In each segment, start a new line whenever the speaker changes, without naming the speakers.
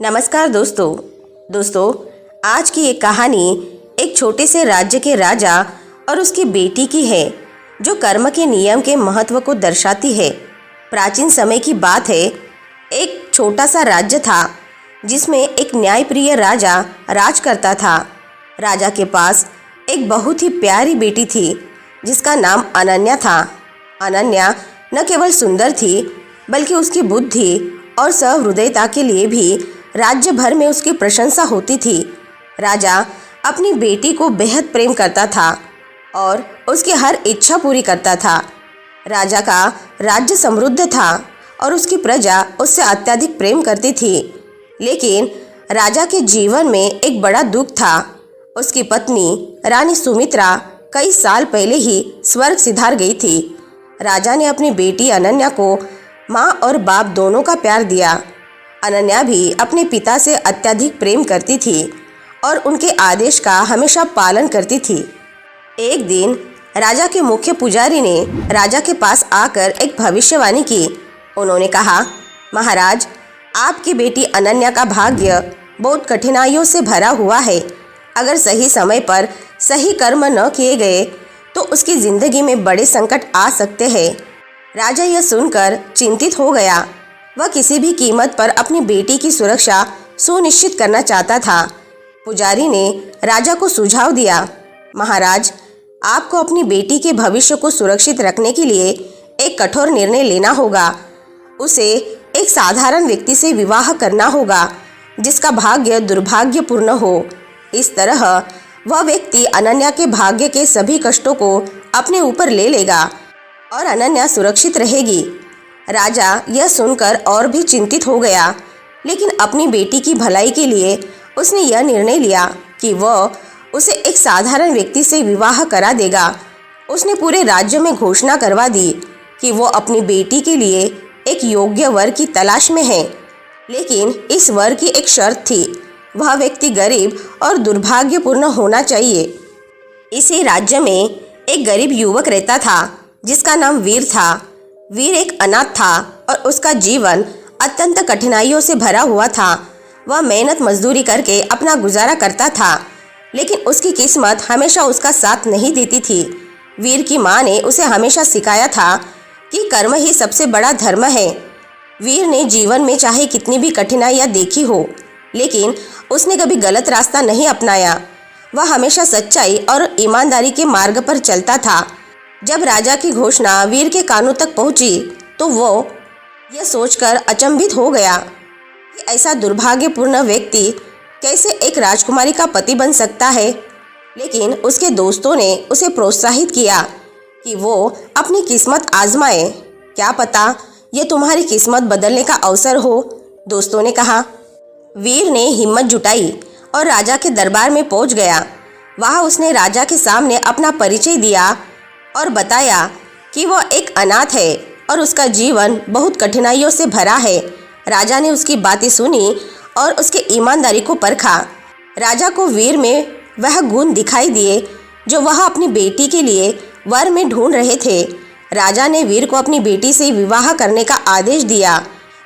नमस्कार दोस्तों, आज की ये कहानी एक छोटे से राज्य के राजा और उसकी बेटी की है, जो कर्म के नियम के महत्व को दर्शाती है। प्राचीन समय की बात है। एक छोटा सा राज्य था जिसमें एक न्यायप्रिय राजा राज करता था। राजा के पास एक बहुत ही प्यारी बेटी थी जिसका नाम अनन्या था। अनन्या न केवल सुंदर थी बल्कि उसकी बुद्धि और सहृदयता के लिए भी राज्य भर में उसकी प्रशंसा होती थी। राजा अपनी बेटी को बेहद प्रेम करता था और उसकी हर इच्छा पूरी करता था। राजा का राज्य समृद्ध था और उसकी प्रजा उससे अत्यधिक प्रेम करती थी। लेकिन राजा के जीवन में एक बड़ा दुख था। उसकी पत्नी रानी सुमित्रा कई साल पहले ही स्वर्ग सिधार गई थी। राजा ने अपनी बेटी अनन्या को माँ और बाप दोनों का प्यार दिया। अनन्या भी अपने पिता से अत्यधिक प्रेम करती थी और उनके आदेश का हमेशा पालन करती थी। एक दिन राजा के मुख्य पुजारी ने राजा के पास आकर एक भविष्यवाणी की। उन्होंने कहा, महाराज, आपकी बेटी अनन्या का भाग्य बहुत कठिनाइयों से भरा हुआ है। अगर सही समय पर सही कर्म न किए गए तो उसकी जिंदगी में बड़े संकट आ सकते हैं। राजा यह सुनकर चिंतित हो गया। वह किसी भी कीमत पर अपनी बेटी की सुरक्षा सुनिश्चित करना चाहता था। पुजारी ने राजा को सुझाव दिया, महाराज, आपको अपनी बेटी के भविष्य को सुरक्षित रखने के लिए एक कठोर निर्णय लेना होगा। उसे एक साधारण व्यक्ति से विवाह करना होगा जिसका भाग्य दुर्भाग्यपूर्ण हो। इस तरह वह व्यक्ति अनन्या के भाग्य के सभी कष्टों को अपने ऊपर ले लेगा और अनन्या सुरक्षित रहेगी। राजा यह सुनकर और भी चिंतित हो गया, लेकिन अपनी बेटी की भलाई के लिए उसने यह निर्णय लिया कि वह उसे एक साधारण व्यक्ति से विवाह करा देगा। उसने पूरे राज्य में घोषणा करवा दी कि वो अपनी बेटी के लिए एक योग्य वर की तलाश में है। लेकिन इस वर की एक शर्त थी, वह व्यक्ति गरीब और दुर्भाग्यपूर्ण होना चाहिए। इसी राज्य में एक गरीब युवक रहता था जिसका नाम वीर था। वीर एक अनाथ था और उसका जीवन अत्यंत कठिनाइयों से भरा हुआ था। वह मेहनत मजदूरी करके अपना गुजारा करता था, लेकिन उसकी किस्मत हमेशा उसका साथ नहीं देती थी। वीर की माँ ने उसे हमेशा सिखाया था कि कर्म ही सबसे बड़ा धर्म है। वीर ने जीवन में चाहे कितनी भी कठिनाइयाँ देखी हो, लेकिन उसने कभी गलत रास्ता नहीं अपनाया। वह हमेशा सच्चाई और ईमानदारी के मार्ग पर चलता था। जब राजा की घोषणा वीर के कानों तक पहुंची तो वो यह सोचकर अचंभित हो गया कि ऐसा दुर्भाग्यपूर्ण व्यक्ति कैसे एक राजकुमारी का पति बन सकता है। लेकिन उसके दोस्तों ने उसे प्रोत्साहित किया कि वो अपनी किस्मत आजमाए। क्या पता ये तुम्हारी किस्मत बदलने का अवसर हो, दोस्तों ने कहा। वीर ने हिम्मत जुटाई और राजा के दरबार में पहुंच गया। वहाँ उसने राजा के सामने अपना परिचय दिया और बताया कि वह एक अनाथ है और उसका जीवन बहुत कठिनाइयों से भरा है। राजा ने उसकी बातें सुनी और उसके ईमानदारी को परखा। राजा को वीर में वह गुण दिखाई दिए जो वह अपनी बेटी के लिए वर में ढूंढ रहे थे। राजा ने वीर को अपनी बेटी से विवाह करने का आदेश दिया।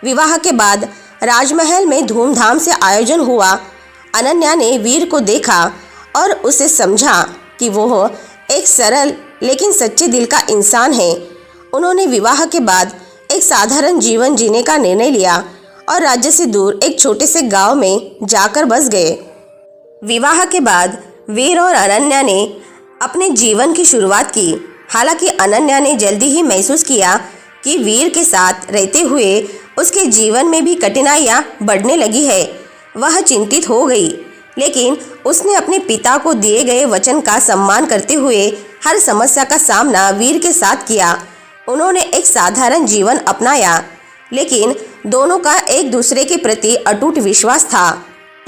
विवाह के बाद राजमहल में धूमधाम से आयोजन हुआ। अनन्या ने वीर को देखा और उसे समझा कि वह एक सरल लेकिन सच्चे दिल का इंसान है। उन्होंने विवाह के बाद एक साधारण जीवन जीने का निर्णय लिया और राज्य से दूर एक छोटे से गांव में जाकर बस गए। विवाह के बाद वीर और अनन्या ने अपने जीवन की शुरुआत की। हालांकि अनन्या ने जल्दी ही महसूस किया कि वीर के साथ रहते हुए उसके जीवन में भी कठिनाइयाँ बढ़ने लगी है। वह चिंतित हो गई, लेकिन उसने अपने पिता को दिए गए वचन का सम्मान करते हुए हर समस्या का सामना वीर के साथ किया। उन्होंने एक साधारण जीवन अपनाया, लेकिन दोनों का एक दूसरे के प्रति अटूट विश्वास था।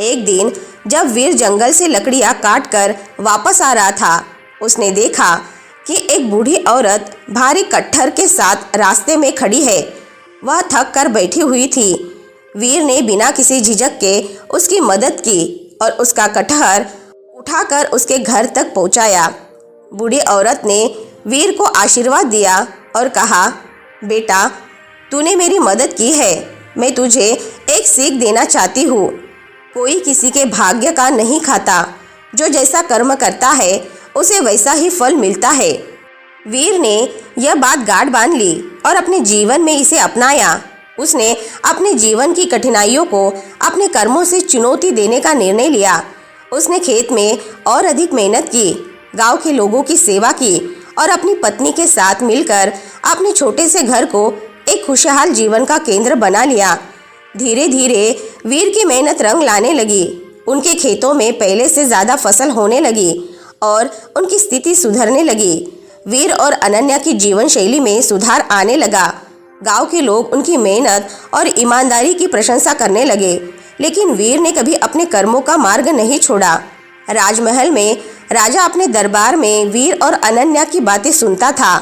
एक दिन जब वीर जंगल से लकड़ियां काटकर वापस आ रहा था, उसने देखा कि एक बूढ़ी औरत भारी कट्ठर के साथ रास्ते में खड़ी है। वह थक कर बैठी हुई थी। वीर ने बिना किसी झिझक के उसकी मदद की और उसका कटहर उठाकर उसके घर तक पहुंचाया। बूढ़ी औरत ने वीर को आशीर्वाद दिया और कहा, बेटा, तूने मेरी मदद की है, मैं तुझे एक सीख देना चाहती हूँ। कोई किसी के भाग्य का नहीं खाता। जो जैसा कर्म करता है उसे वैसा ही फल मिलता है। वीर ने यह बात गांठ बांध ली और अपने जीवन में इसे अपनाया। उसने अपने जीवन की कठिनाइयों को अपने कर्मों से चुनौती देने का निर्णय लिया। उसने खेत में और अधिक मेहनत की, गांव के लोगों की सेवा की और अपनी पत्नी के साथ मिलकर अपने छोटे से घर को एक खुशहाल जीवन का केंद्र बना लिया। धीरे धीरे वीर की मेहनत रंग लाने लगी। उनके खेतों में पहले से ज़्यादा फसल होने लगी और उनकी स्थिति सुधरने लगी। वीर और अनन्या की जीवन शैली में सुधार आने लगा। गांव के लोग उनकी मेहनत और ईमानदारी की प्रशंसा करने लगे, लेकिन वीर ने कभी अपने कर्मों का मार्ग नहीं छोड़ा। राजमहल में राजा अपने दरबार में वीर और अनन्या की बातें सुनता था।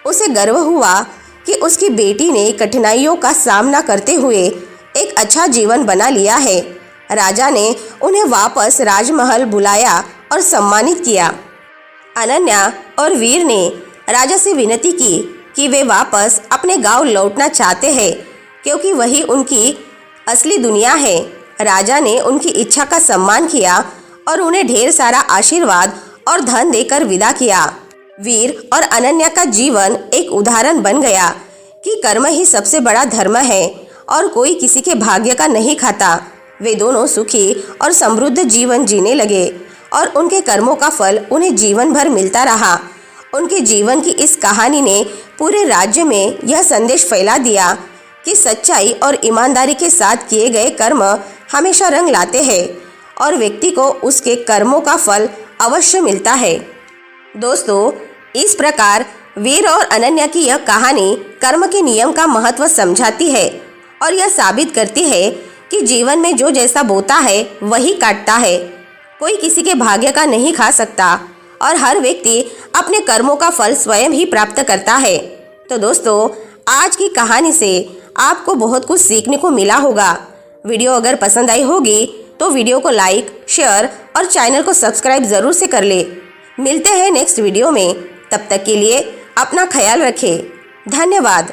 उसे गर्व हुआ कि उसकी बेटी ने कठिनाइयों का सामना करते हुए एक अच्छा जीवन बना लिया है। राजा ने उन्हें वापस राजमहल बुलाया और सम्मानित किया। अनन्या और वीर ने राजा से विनती की कि वे वापस अपने गांव लौटना चाहते हैं, क्योंकि वही उनकी असली दुनिया है। राजा ने उनकी इच्छा का सम्मान किया और उन्हें ढेर सारा आशीर्वाद और धन देकर विदा किया। वीर और अनन्या का जीवन एक उदाहरण बन गया कि कर्म ही सबसे बड़ा धर्म है और कोई किसी के भाग्य का नहीं खाता। वे दोनों सुखी और समृद्ध जीवन जीने लगे और उनके कर्मों का फल उन्हें जीवन भर मिलता रहा। उनके जीवन की इस कहानी ने पूरे राज्य में यह संदेश फैला दिया कि सच्चाई और ईमानदारी के साथ किए गए कर्म हमेशा रंग लाते हैं और व्यक्ति को उसके कर्मों का फल अवश्य मिलता है। दोस्तों, इस प्रकार वीर और अनन्या की यह कहानी कर्म के नियम का महत्व समझाती है और यह साबित करती है कि जीवन में जो जैसा बोता है वही काटता है। कोई किसी के भाग्य का नहीं खा सकता और हर व्यक्ति अपने कर्मों का फल स्वयं ही प्राप्त करता है। तो दोस्तों, आज की कहानी से आपको बहुत कुछ सीखने को मिला होगा। वीडियो अगर पसंद आई होगी तो वीडियो को लाइक, शेयर और चैनल को सब्सक्राइब ज़रूर से कर ले। मिलते हैं नेक्स्ट वीडियो में। तब तक के लिए अपना ख्याल रखें। धन्यवाद।